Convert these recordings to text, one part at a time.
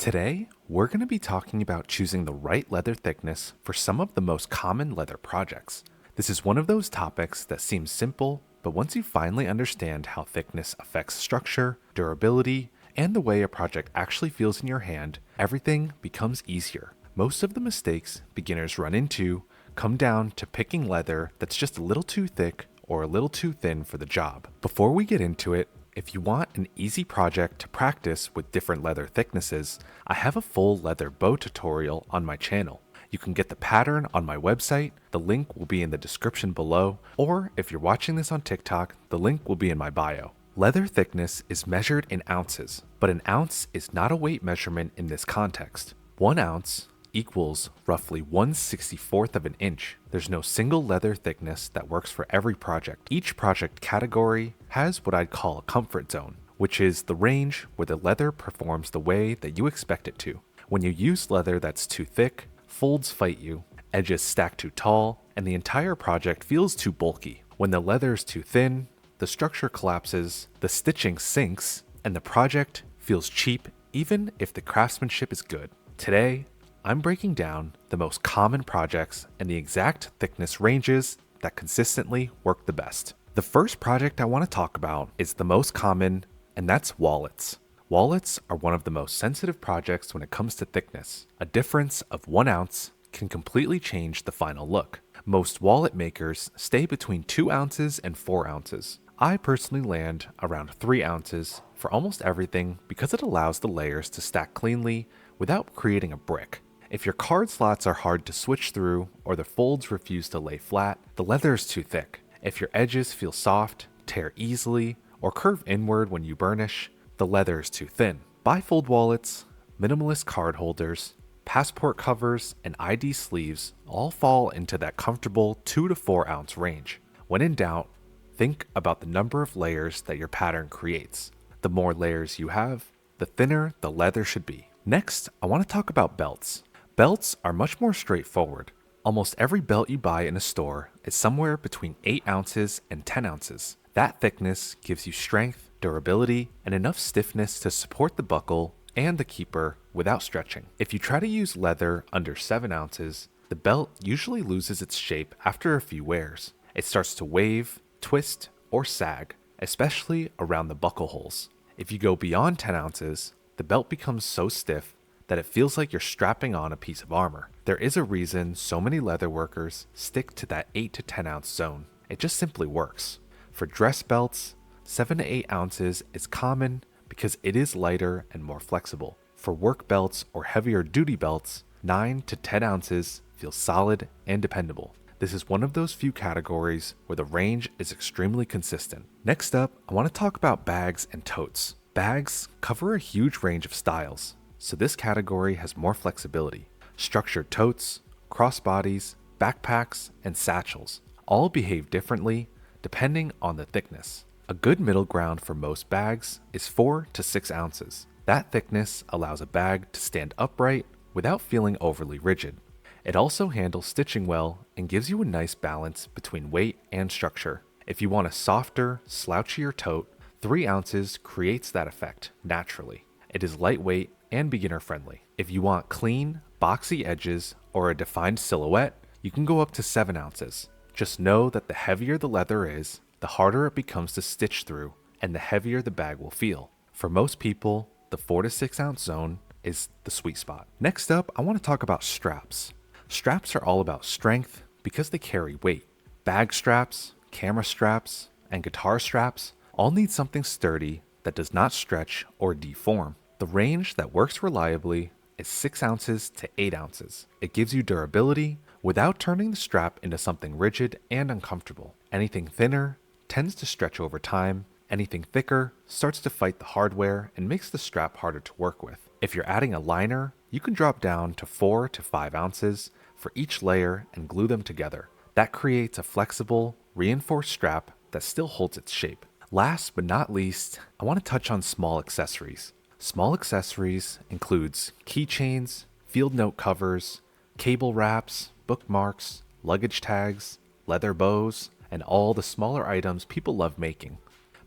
Today, we're going to be talking about choosing the right leather thickness for some of the most common leather projects. This is one of those topics that seems simple, but once you finally understand how thickness affects structure, durability, and the way a project actually feels in your hand, everything becomes easier. Most of the mistakes beginners run into come down to picking leather that's just a little too thick or a little too thin for the job. Before we get into it, if you want an easy project to practice with different leather thicknesses, I have a full leather bow tutorial on my channel. You can get the pattern on my website, the link will be in the description below, or if you're watching this on TikTok, the link will be in my bio. Leather thickness is measured in ounces, but an ounce is not a weight measurement in this context. 1 ounce equals roughly 1/64th of an inch. There's no single leather thickness that works for every project. Each project category has what I'd call a comfort zone, which is the range where the leather performs the way that you expect it to. When you use leather that's too thick, folds fight you, edges stack too tall, and the entire project feels too bulky. When the leather is too thin, the structure collapses, the stitching sinks, and the project feels cheap even if the craftsmanship is good. Today, I'm breaking down the most common projects and the exact thickness ranges that consistently work the best. The first project I want to talk about is the most common, and that's wallets. Wallets are one of the most sensitive projects when it comes to thickness. A difference of 1 ounce can completely change the final look. Most wallet makers stay between 2 ounces and 4 ounces. I personally land around 3 ounces for almost everything because it allows the layers to stack cleanly without creating a brick. If your card slots are hard to switch through or the folds refuse to lay flat, the leather is too thick. If your edges feel soft, tear easily, or curve inward when you burnish, the leather is too thin. Bifold wallets, minimalist card holders, passport covers, and ID sleeves all fall into that comfortable 2 to 4 ounce range. When in doubt, think about the number of layers that your pattern creates. The more layers you have, the thinner the leather should be. Next, I want to talk about belts. Belts are much more straightforward. Almost every belt you buy in a store is somewhere between 8 ounces and 10 ounces. That thickness gives you strength, durability, and enough stiffness to support the buckle and the keeper without stretching. If you try to use leather under 7 ounces, the belt usually loses its shape after a few wears. It starts to wave, twist, or sag, especially around the buckle holes. If you go beyond 10 ounces, the belt becomes so stiff that it feels like you're strapping on a piece of armor. There is a reason so many leather workers stick to that 8 to 10 ounce zone. It just simply works. For dress belts, 7 to 8 ounces is common because it is lighter and more flexible. For work belts or heavier duty belts, 9 to 10 ounces feels solid and dependable. This is one of those few categories where the range is extremely consistent. Next up, I want to talk about bags and totes. Bags cover a huge range of styles, so this category has more flexibility. Structured totes, crossbodies, backpacks, and satchels all behave differently depending on the thickness. A good middle ground for most bags is 4 to 6 ounces. That thickness allows a bag to stand upright without feeling overly rigid. It also handles stitching well and gives you a nice balance between weight and structure. If you want a softer, slouchier tote, 3 ounces creates that effect naturally. It is lightweight and beginner friendly. If you want clean, boxy edges or a defined silhouette, you can go up to 7 ounces. Just know that the heavier the leather is, the harder it becomes to stitch through and the heavier the bag will feel. For most people, the 4 to 6 ounce zone is the sweet spot. Next up, I want to talk about straps. Straps are all about strength because they carry weight. Bag straps, camera straps, and guitar straps all need something sturdy that does not stretch or deform. The range that works reliably is 6 ounces to 8 ounces. It gives you durability without turning the strap into something rigid and uncomfortable. Anything thinner tends to stretch over time. Anything thicker starts to fight the hardware and makes the strap harder to work with. If you're adding a liner, you can drop down to 4 to 5 ounces for each layer and glue them together. That creates a flexible, reinforced strap that still holds its shape. Last but not least, I want to touch on small accessories. Small accessories includes keychains, field note covers, cable wraps, bookmarks, luggage tags, leather bows, and all the smaller items people love making.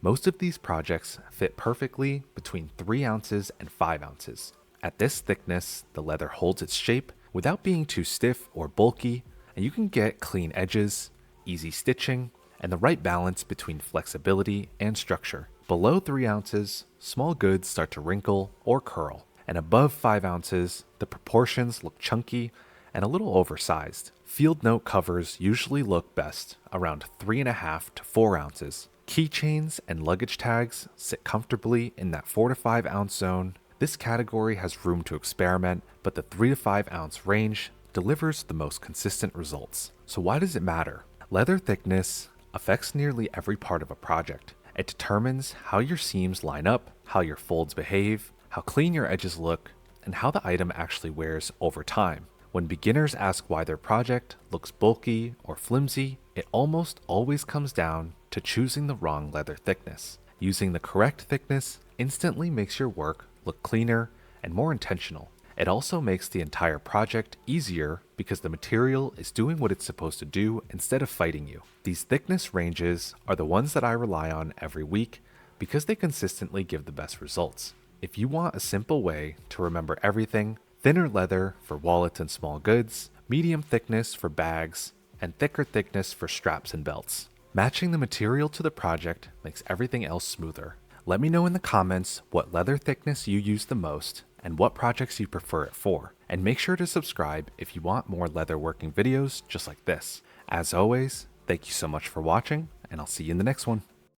Most of these projects fit perfectly between 3 ounces and 5 ounces. At this thickness, the leather holds its shape without being too stiff or bulky, and you can get clean edges, easy stitching, and the right balance between flexibility and structure. Below 3 ounces, small goods start to wrinkle or curl, and above 5 ounces, the proportions look chunky and a little oversized. Field note covers usually look best around 3.5 to 4 ounces. Keychains and luggage tags sit comfortably in that 4 to 5 ounce zone. This category has room to experiment, but the 3 to 5 ounce range delivers the most consistent results. So why does it matter? Leather thickness affects nearly every part of a project. It determines how your seams line up, how your folds behave, how clean your edges look, and how the item actually wears over time. When beginners ask why their project looks bulky or flimsy, it almost always comes down to choosing the wrong leather thickness. Using the correct thickness instantly makes your work look cleaner and more intentional. It also makes the entire project easier because the material is doing what it's supposed to do instead of fighting you. These thickness ranges are the ones that I rely on every week because they consistently give the best results. If you want a simple way to remember everything, thinner leather for wallets and small goods, medium thickness for bags, and thicker thickness for straps and belts. Matching the material to the project makes everything else smoother. Let me know in the comments what leather thickness you use the most and what projects you prefer it for. And make sure to subscribe if you want more leather working videos just like this. As always, thank you so much for watching, and I'll see you in the next one.